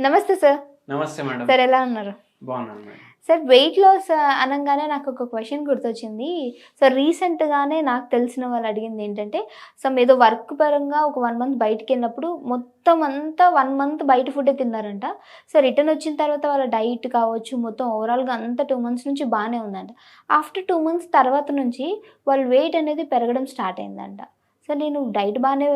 నమస్తే సార్. నమస్తే madam. Sir ఎలా ఉన్నారు? బాగున్నాను మేడం. సార్ వెయిట్ లాస్ అనంగానే నాకు ఒక క్వెషన్ గుర్తొచ్చింది. సో రీసెంట్‌గానే నాకు తెలిసిన వాళ్ళు అడిగింది ఏంటంటే, సమ్ ఏదో వర్క్ పరంగా ఒక 1 మంత్ బయటికెళ్ళినప్పుడు మొత్తం అంతా 1 మంత్ బయట ఫుడ్డే తిన్నారంట. సో రిటర్న్ వచ్చిన తర్వాత వాళ్ళ డైట్ కావచ్చు, మొత్తం ఓవరాల్‌గా అంతా 2 మంత్స్ నుంచి బానే ఉందంట. ఆఫ్టర్ 2 మంత్స్ తర్వాత నుంచి వాళ్ళ వెయిట్ అనేది పెరగడం స్టార్ట్ అయిందంట. సో నేను డైట్ బానే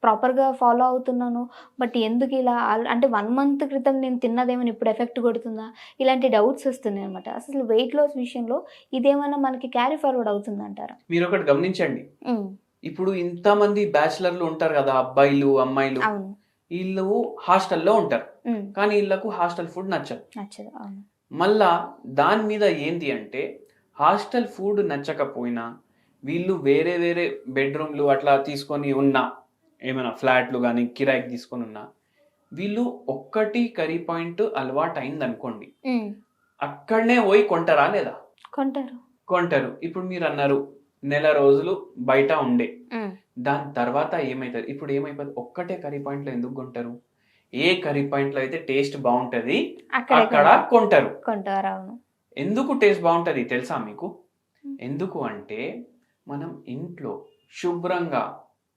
ప్రాపర్‌గా ఫాలో అవుతున్నాను. బట్ ఎందుకు ఇలా అంటే 1 మంత్ క్రితం నేను తిన్నదేమైనా ఇప్పుడు ఎఫెక్ట్ కొడుతుందా? ఇలాంటి డౌట్స్ వస్తున్నాయన్నమాట. అసలు వెయిట్ లాస్ విషయంలో ఇదేమన్నా మనకి క్యారీ ఫార్వర్డ్ అవుతుందంటారా? మీరొకటి గమనించండి. హ్మ్. ఇప్పుడు ఇంతమంది బ్యాచిలర్‌లు ఉంటారు గదా! అబ్బాయిలు, అమ్మాయిలు. అవును. ఈళ్ళు హాస్టల్‌లో ఉంటారు. హ్మ్. కానీ ఈళ్ళకు హాస్టల్ ఫుడ్ నచ్చదు. నచ్చదు. అవును. మళ్ళా దాని మీద ఏంది అంటే, హాస్టల్ ఫుడ్ నచ్చకపోయినా, వీళ్ళు వేరే వేరే బెడ్‌రూమ్‌లు అట్లా తీసుకొని ఉన్నా, ఏమైనా ఫ్లాట్‌లు గాని, కిరాయికి తీసుకొనున్నా, వీళ్ళు ఒక్కటి కర్రీ పాయింట్ అలవాటయిందనుకోండి. హ్మ్. అక్కడనే పోయి కొంటారా లేదా? కొంటారు. కొంటారు. ఇప్పుడు మీరన్నారు, నెల రోజులు బయట ఉండే. హ్మ్. దాని తర్వాత ఏమైతది? ఇప్పుడు ఏమైపోద్ది? ఒక్కటే కర్రీ పాయింట్‌లో ఎందుకు కొంటారు? ఏ కర్రీ పాయింట్‌లో అయితే టేస్ట్ బావుంటది, అక్కడే అక్కడ కొంటారు. కొంటారు. అవును. ఎందుకు టేస్ట్ బావుంటది తెలుసా మీకు? హ్మ్. ఎందుకు అంటే, మనం ఇంట్లో శుభ్రంగా,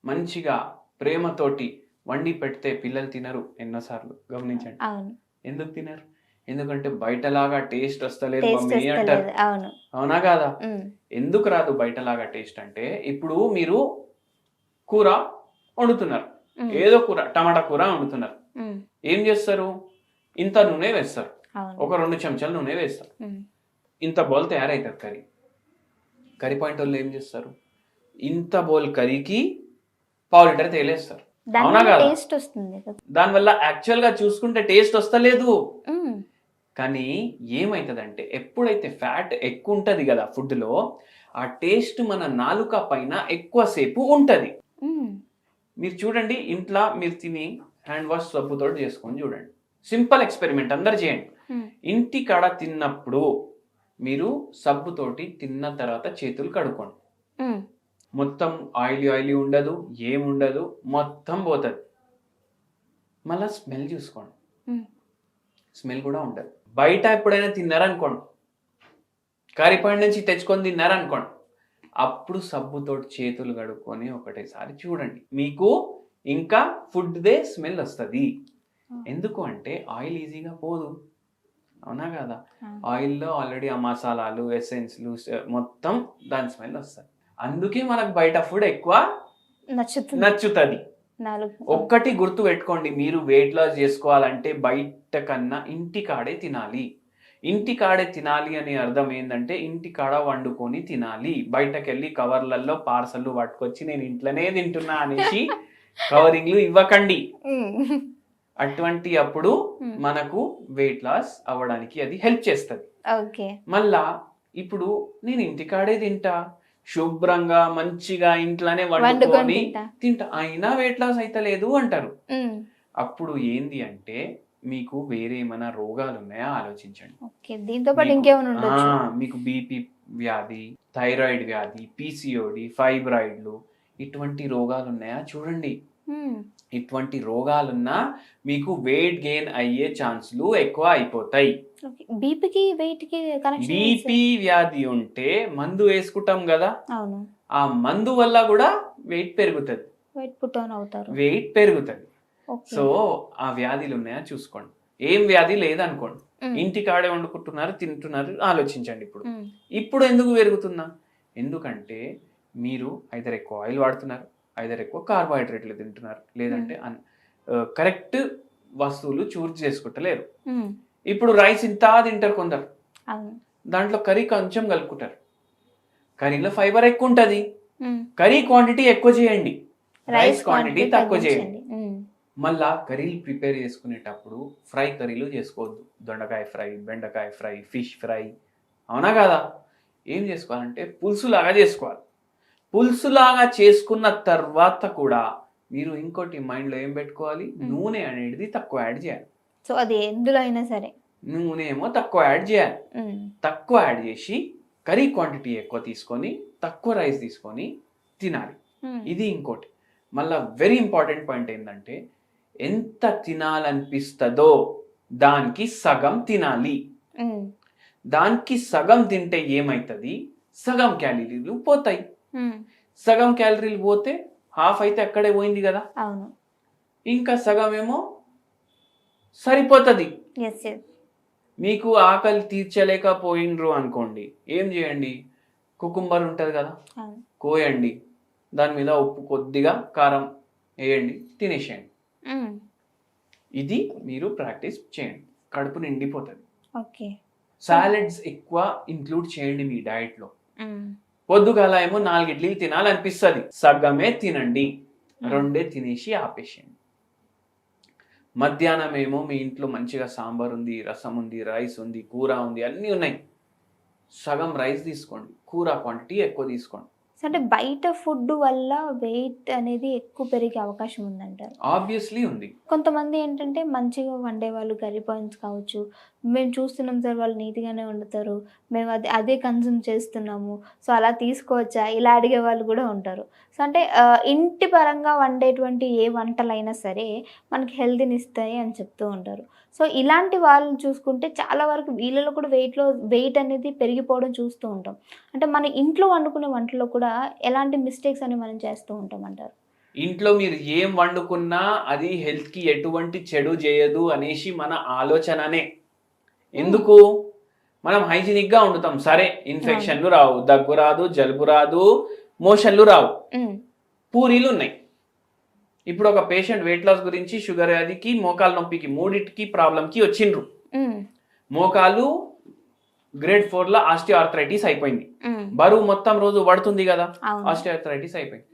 మంచిగా, ప్రేమతోటి వండి పెడితే పిల్లలు తినరు ఎన్నో సార్లు గమనించండి. అవును. ఎందుకు తినరు? ఎందుకంటే బయటలాగా టేస్ట్ వస్తలేదు టేస్ట్ మమ్మీ అంటారు. వస్తలేదు. అవును. అవునా కాదా? హ్మ్. ఎందుకు రాదు బయటలాగా టేస్ట్ అంటే, ఇప్పుడు మీరు కూర వండుతున్నారు. హ్మ్. ఏదో కూర, టమాటా కూర వండుతున్నారు. హ్మ్. ఏం చేస్తారు? ఇంత నూనె వేస్తారు. అవును. ఒక 2 చెంచాలు నూనె వేస్తారు. హ్మ్. ఇంత బౌల్ తయారైతది కర్రీ. కర్రీ పాయింటోళ్ళు ఏం చేస్తారు? ఇంత బౌల్ కర్రీకి పావు లీటర్ తేలేస్తారు. అవునా దానివల్ల కాదా? టేస్ట్ వస్తుంది కదా! దానివల్ల యాక్చువల్‌గా చూసుకుంటే టేస్ట్ వస్తలేదు. హ్మ్. కానీ ఏమైతదంటే, ఎప్పుడైతే ఫ్యాట్ ఎక్కువుంటది గదా ఫుడ్‌లో, ఆ టేస్ట్ మన నాలుక పైన ఎక్కువ సేపు ఉంటది. హ్మ్. మీరు చూడండి, ఇంట్ల మీరు తిని హ్యాండ్ వాష్ సబ్బుతోటి చేసుకొని చూడండి. సింపుల్ ఎక్స్‌పెరిమెంట్ అందరూ చేయండి. హ్మ్. ఇంటికాడ తిన్నప్పుడు మీరు సబ్బుతోటి తిన్న తర్వాత చేతులు కడుక్కోండి. హ్మ్. మొత్తం ఆయిలీ ఆయిలీ ఉండదు, ఏముండదు, మొత్తం పోతది. మళ్ళా స్మెల్ చూసుకోండి. హ్మ్. స్మెల్ కూడా ఉండదు. బయట ఎప్పుడైనా తిన్నారనుకోండి, కర్రీ పాయింట్ నుంచి తెచ్చుకొని తిన్నారనుకోండి, అప్పుడు సబ్బుతోటి చేతులు కడుక్కొని ఒకటేసారి చూడండి. మీకు ఇంకా ఫుడ్‌దే స్మెల్ వస్తది. ఎందుకు అంటే ఆయిల్ ఈజీగా పోదు. అవునా కాదా? ఆ! ఆయిల్‌లో ఆల్రెడీ ఆ మసాలాలు, ఎసెన్స్‌లు మొత్తం దాని స్మెల్ వస్తది. అందుకే మనకు బయట ఫుడ్ ఎక్కువ నచ్చుతుంది. నచ్చుతది. నాలుగు. ఒక్కటి గుర్తుపెట్టుకోండి, మీరు వెయిట్ లాస్ జేసుకోవాలంటే బయట కన్నా ఇంటికాడే తినాలి. ఇంటికాడే తినాలి అనే అర్థం ఏందంటే, ఇంటికాడ వండుకొని తినాలి. బయటకెళ్ళి కవర్‌లల్లో పార్సెల్‌లు పట్టుకొచ్చి నేను ఇంట్లోనే తింటున్నా అనేసి కవరింగ్‌లు ఇవ్వకండి. హ్మ్. అటువంటి అప్పుడు హ్మ్. మనకు వెయిట్ లాస్ అవ్వడానికి అది హెల్ప్ చేస్తది. ఓకే. మళ్ళా ఇప్పుడు నేను ఇంటికాడే తింటా, శుభ్రంగా మంచిగా ఇంట్లోనే వండుకొని వండుకొని తింటా. తింటా. అయినా వెయిట్ లాస్ అయితలేదు అంటారు. హ్మ్. అప్పుడు ఏంది అంటే, మీకు వేరే ఏమైనా రోగాలున్నాయా ఆలోచించండి. ఓకే. దీంతో పాటు మీకు ఇంకేమైనా ఆ! ఉండొచ్చు. మీకు బీపీ వ్యాధి, థైరాయిడ్ వ్యాధి, పీసీఓడీ, ఫైబ్రాయిడ్‌లు ఇటువంటి రోగాలున్నాయా చూడండి. హ్మ్. ఇటువంటి రోగాలున్నా మీకు వెయిట్ గెయిన్ అయ్యే ఛాన్స్‌లు ఎక్కువ అయిపోతాయి. ఓకే. బీపీకి, వెయిట్‌కి కనెక్షన్ ఏంటి బీపీ సార్? వ్యాధి ఉంటే మందు వేసుకుంటాం గదా! అవును. ఆ మందు వల్ల గూడా వెయిట్ పెరుగుతది. వెయిట్ పుట్ ఆన్ అవుతారు. వెయిట్ పెరుగుతది. ఓకే. సో, ఆ వ్యాధులున్నాయా చూసుకోండి. ఏం వ్యాధి లేదనుకోండి. హ్మ్. ఇంటికాడే వండుకుంటున్నారు, తింటున్నారు ఆలోచించండి ఇప్పుడు. హ్మ్. ఇప్పుడు ఎందుకు పెరుగుతున్నా? ఎందుకంటే మీరు ఐదర్ ఎక్కువ ఆయిల్ వాడుతున్నారు, ఐదర్ ఎక్కువ కార్బోహైడ్రేట్‌లు తింటున్నారు. హ్మ్. లేదంటే కరెక్ట్ వస్తువులు చూజ్ చేసుకుంటలేరు. హ్మ్. ఇప్పుడు రైస్ ఇంతా తింటారు కొందరు. అవును. దాంట్లో కర్రీ కొంచెం కలుపుకుంటారు. కర్రీలో ఫైబర్ ఎక్కువుంటది. హ్మ్. కర్రీ క్వాంటిటీ ఎక్కువ చేయండి. రైస్ రైస్ క్వాంటిటీ క్వాంటిటీ తక్కువ చేయండి. తగ్గించండి. హ్మ్. మళ్ళా కర్రీలు ప్రిపేర్ చేసుకునేటప్పుడు ఫ్రై కర్రీలు చేసుకోవద్దు. దొండకాయ ఫ్రై, బెండకాయ ఫ్రై, ఫిష్ ఫ్రై. అవునా కాదా? ఏం చేసుకోవాలంటే పులుసులాగా చేసుకోవాలి. పులుసులాగా చేసుకున్న తర్వాత కూడా మీరు ఇంకోటి మైండ్‌లో ఏం పెట్టుకోవాలి? హ్మ్. నూనె అనేది తక్కువ యాడ్ చేయాలి. సో, అది ఎందులో అయినా సరే. నూనె ఏమో తక్కువ యాడ్ చేయాలి. హ్మ్. తక్కువ యాడ్ చేసి కర్రీ క్వాంటిటీ ఎక్కువ తీసుకొని, తక్కువ రైస్ తీసుకొని తినాలి. హ్మ్. ఇది ఇంకోటి. మళ్ళా వెరీ ఇంపార్టెంట్ పాయింట్ ఏందంటే, ఎంత తినాలనిపిస్తుందో దానికి సగం తినాలి. ఉమ్, దానికి సగం తింటే ఏమవుతుంది, సగం క్యాలరీలు పోతాయి. ఉమ్, సగం క్యాలరీలు పోతే హాఫ్ అయితే అక్కడే పోయింది కదా, అవును. ఇంకా సగం ఏమో సరిపోతుంది. Yes yes. మీకు ఆకలి తీర్చలేకపోయినరు అనుకోండి, ఏం చేయండి, కుకుంబర్ ఉంటుంది కదా, అవును. కోయండి, దాని మీద ఉప్పు కొద్దిగా కారం వేయండి, తినేసేయండి. ఉమ్, ఇది మీరు ప్రాక్టీస్ చేయండి, కడుపు నిండిపోతుంది. ఓకే. సాలెడ్స్ ఎక్కువ ఇంక్లూడ్ చేయండి మీ డైట్లో. ఉమ్, పొద్దుగాల ఏమో 4 ఇడ్లీలు తినాలనిపిస్తుంది, సగమే తినండి, 2 తినేసి ఆపేసేయండి. మధ్యాహ్నం ఏమో మీ ఇంట్లో మంచిగా సాంబార్ ఉంది, రసం ఉంది, రైస్ ఉంది, కూర ఉంది, అన్నీ ఉన్నాయి, సగం రైస్ తీసుకోండి, కూర క్వాంటిటీ ఎక్కువ తీసుకోండి. సో అంటే బయట ఫుడ్ వల్ల వెయిట్ అనేది ఎక్కువ పెరిగే అవకాశం ఉందంటారు. ఆబ్వియస్లీ ఉంది. కొంతమంది ఏంటంటే మంచిగా వండే వాళ్ళు కర్రీ పాయింట్స్ కావచ్చు, మేము చూస్తున్నాం సార్ వాళ్ళు నీట్గానే వండుతారు, మేము అదే కన్జ్యూమ్ చేస్తున్నాము, సో అలా తీసుకోవచ్చా, ఇలా అడిగే వాళ్ళు కూడా ఉంటారు. సో అంటే ఇంటి పరంగా వండేటువంటి ఏ వంటలైనా సరే మనకి హెల్తీని ఇస్తాయి అని చెప్తూ ఉంటారు. సో ఇలాంటి వాళ్ళని చూసుకుంటే చాలా వరకు వీళ్ళలో కూడా వెయిట్ అనేది పెరిగిపోవడం చూస్తూ ఉంటాం. అంటే మన ఇంట్లో వండుకునే వంటల్లో కూడా ఎలాంటి మిస్టేక్స్ అని మనం చేస్తూ ఉంటాం అంటారు. ఇంట్లో మీరు ఏం వండుకున్నా అది హెల్త్కి ఎటువంటి చెడు చేయదు అనేసి మన ఆలోచననే. ఎందుకు, మనం హైజీనిక్గా వండుతాం, సరే ఇన్ఫెక్షన్లు రావు, దగ్గు రాదు, జలుబు రాదు, మోషన్లు రావు, పూరీలు ఉన్నాయి. ఇప్పుడు ఒక పేషెంట్ వెయిట్ లాస్ గురించి, షుగర్ వ్యాధికి, మోకాలు నొప్పికి, మూడింటికి ప్రాబ్లంకి వచ్చిండ్రు. మోకాలు గ్రేడ్ 4లో ఆస్టియోఆర్థరైటిస్ అయిపోయింది, బరువు మొత్తం రోజు పడుతుంది కదా, ఆస్టియోఆర్థరైటిస్ అయిపోయింది.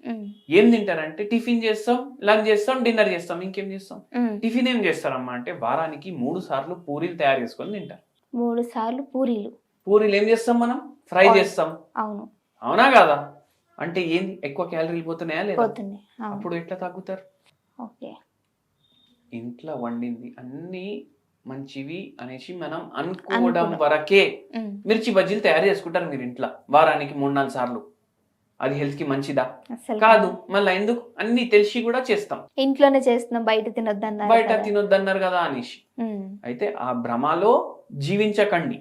ఏం తింటారంటే టిఫిన్ చేస్తాం, లంచ్ చేస్తాం, డిన్నర్ చేస్తాం, ఇంకేం చేస్తాం. టిఫిన్ ఏం చేస్తారమ్మా అంటే వారానికి 3 సార్లు పూరీలు తయారు చేసుకొని తింటారు. 3 సార్లు పూరీలు. పూరీలు ఏం చేస్తాం మనం, ఫ్రై చేస్తాం. అవును. అవునా కాదా, అంటే ఏంది, ఎక్కువ క్యాలరీలు పోతున్నాయా లేదా, పోతున్నాయి. అప్పుడు ఎట్లా తగ్గుతారు. ఓకే. ఇంట్లో వండింది అన్ని మంచివి అనేసి మనం అనుకోవడం వరకే. మిర్చి బజ్జీలు తయారు చేసుకుంటారు మీరు ఇంట్లో వారానికి 3-4 సార్లు, అది హెల్త్ కి మంచిదా, కాదు. మళ్ళీ ఎందుకు, అన్ని తెలిసి కూడా చేస్తాం, ఇంట్లోనే చేస్తున్నాం, బయట తినొద్దన్నారు కదా అనేసి. అయితే ఆ భ్రమలో జీవించకండి,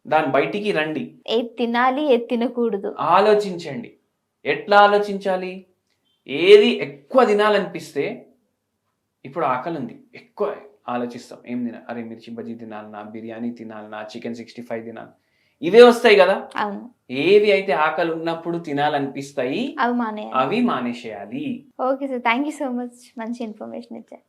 దాని బయటికి రండి. ఏది తినాలి, ఏది తినకూడదు ఆలోచించండి. ఎట్లా ఆలోచించాలి, ఏది ఎక్కువ తినాలనిపిస్తే, ఇప్పుడు ఆకలి ఉంది, ఎక్కువ ఆలోచిస్తాం, ఏం తినా, అరే మిర్చి బజ్జీ తినాలన్నా, బిర్యానీ తినాలన్నా, చికెన్ 65 తినాలి, ఇవే వస్తాయి కదా. ఏవి అయితే ఆకలి ఉన్నప్పుడు తినాలనిపిస్తాయి అవి మానేసేయాలి. Okay sir, thank you so much, మంచి ఇన్ఫర్మేషన్ ఇచ్చారు.